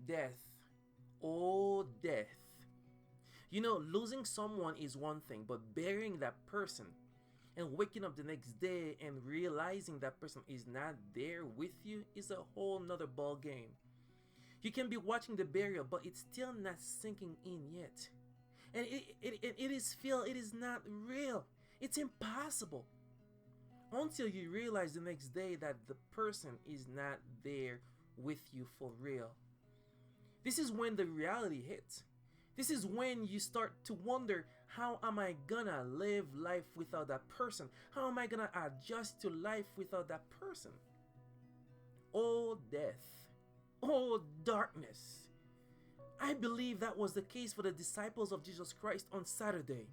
Death. Oh, death. You know, losing someone is one thing, but burying that person and waking up the next day and realizing that person is not there with you is a whole nother ball game. You can be watching the burial, but it's still not sinking in yet. And it is not real. It's impossible. Until you realize the next day that the person is not there with you for real. This is when the reality hits. This is when you start to wonder, how am I gonna live life without that person? How am I gonna adjust to life without that person? Oh, death. Oh, darkness. I believe that was the case for the disciples of Jesus Christ on Saturday.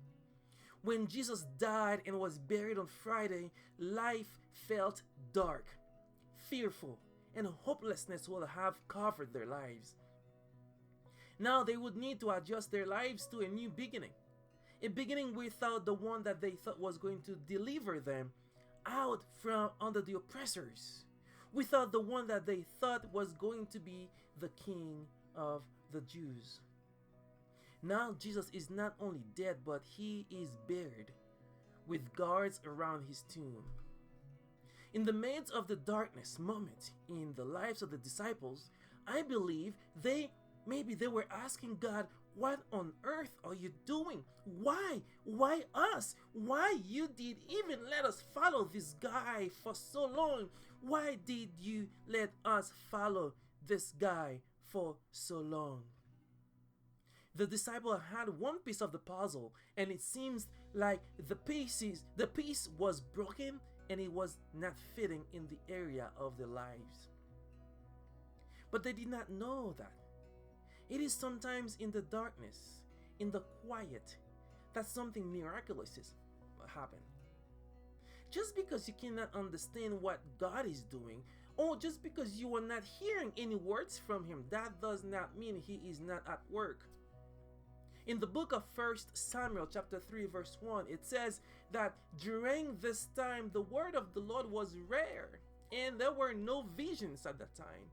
When Jesus died and was buried on Friday, life felt dark, fearful, and hopelessness will have covered their lives. Now they would need to adjust their lives to a new beginning. A beginning without the one that they thought was going to deliver them out from under the oppressors. Without the one that they thought was going to be the King of the Jews. Now Jesus is not only dead, but he is buried with guards around his tomb. In the midst of the darkness moment in the lives of the disciples, I believe maybe they were asking God, what on earth are you doing? Why? Why us? Why you did even let us follow this guy for so long? Why did you let us follow this guy for so long? The disciple had one piece of the puzzle, and it seems like the piece was broken and it was not fitting in the area of their lives. But they did not know that. It is sometimes in the darkness, in the quiet, that something miraculous is happen. Just because you cannot understand what God is doing, or just because you are not hearing any words from him, that does not mean he is not at work. In the book of 1 Samuel chapter 3 verse 1, it says that during this time the word of the Lord was rare and there were no visions at that time.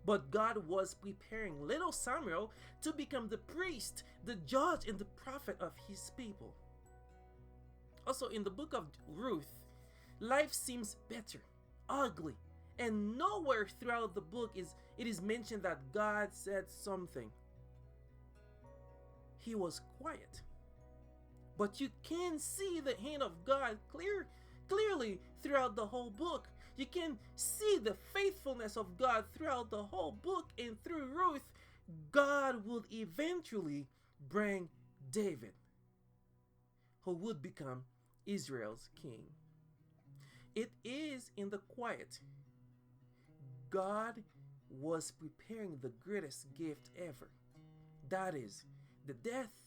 But God was preparing little Samuel to become the priest, the judge, and the prophet of his people. Also in the book of Ruth, life seems better, ugly, and nowhere throughout the book it is mentioned that God said something. He was quiet. But you can see the hand of God clearly throughout the whole book. You can see the faithfulness of God throughout the whole book, and through Ruth, God would eventually bring David, who would become Israel's king. It is in the quiet. God was preparing the greatest gift ever. That is, the death,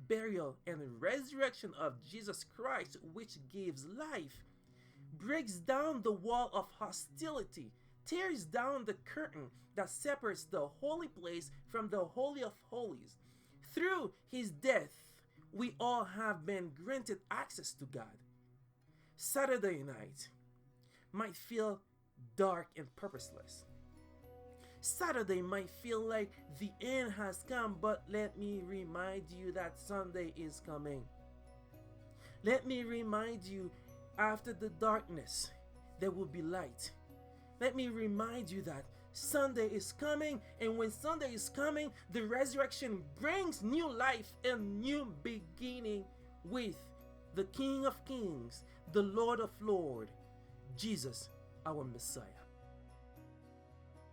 burial, and resurrection of Jesus Christ, which gives life, breaks down the wall of hostility, tears down the curtain that separates the holy place from the Holy of Holies. Through his death, we all have been granted access to God. Saturday night might feel dark and purposeless. Saturday might feel like the end has come, but let me remind you that Sunday is coming. Let me remind you, after the darkness, there will be light. Let me remind you that Sunday is coming, and when Sunday is coming, the resurrection brings new life and new beginning with the King of Kings, the Lord of Lords, Jesus, our Messiah.